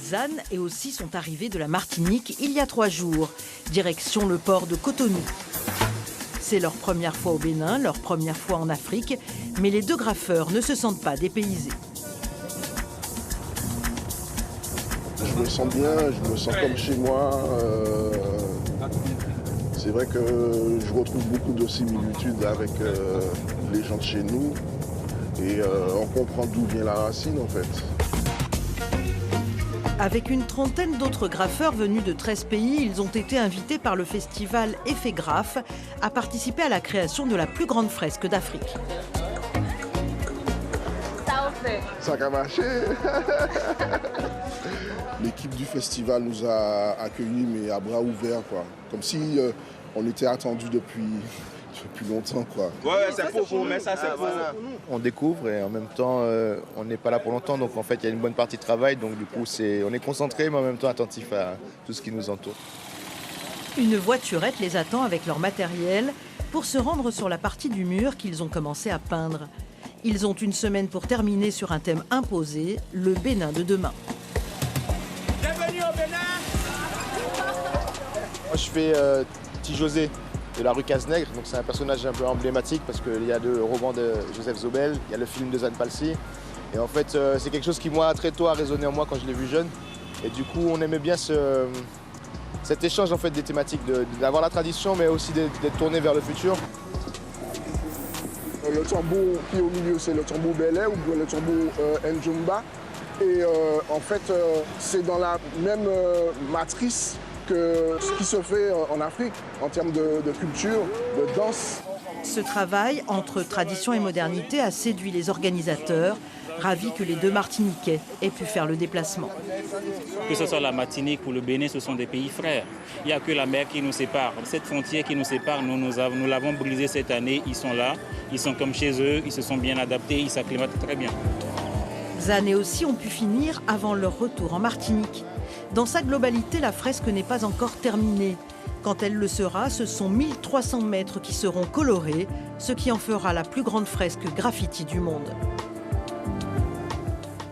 Zan et aussi sont arrivés de la Martinique il y a 3 jours. Direction le port de Cotonou. C'est leur première fois au Bénin, leur première fois en Afrique, mais les 2 graffeurs ne se sentent pas dépaysés. Je me sens bien, je me sens comme chez moi. C'est vrai que je retrouve beaucoup de similitudes avec les gens de chez nous et on comprend d'où vient la racine en fait. Avec une trentaine d'autres graffeurs venus de 13 pays, ils ont été invités par le festival Effet Graphe à participer à la création de la plus grande fresque d'Afrique. Ça a marché. L'équipe du festival nous a accueillis mais à bras ouverts, quoi. Comme si on était attendus depuis longtemps, quoi. Ouais, c'est faux, mais ça c'est faux. On découvre et en même temps on n'est pas là pour longtemps, donc en fait il y a une bonne partie de travail, donc du coup on est concentré mais en même temps attentif à tout ce qui nous entoure. Une voiturette les attend avec leur matériel pour se rendre sur la partie du mur qu'ils ont commencé à peindre. Ils ont une semaine pour terminer sur un thème imposé, le Bénin de demain. Bienvenue au Bénin. Moi je fais Petit José de la rue Cazenègre, donc c'est un personnage un peu emblématique parce qu'il y a le roman de Joseph Zobel, il y a le film de Zan Palsy. Et en fait c'est quelque chose qui moi très tôt a résonné en moi quand je l'ai vu jeune. Et du coup on aimait bien cet échange en fait des thématiques, d'avoir la tradition mais aussi d'être tourné vers le futur. Le tambour qui est au milieu, c'est le tambour belé ou le tambour Njumba. Et en fait, c'est dans la même matrice que ce qui se fait en Afrique en termes de culture, de danse. Ce travail entre tradition et modernité a séduit les organisateurs, ravis que les 2 Martiniquais aient pu faire le déplacement. Que ce soit la Martinique ou le Bénin, ce sont des pays frères. Il n'y a que la mer qui nous sépare. Cette frontière qui nous sépare, nous l'avons brisée cette année. Ils sont là, ils sont comme chez eux, ils se sont bien adaptés, ils s'acclimatent très bien. Zan et aussi ont pu finir avant leur retour en Martinique. Dans sa globalité, la fresque n'est pas encore terminée. Quand elle le sera, ce sont 1300 mètres qui seront colorés, ce qui en fera la plus grande fresque graffiti du monde.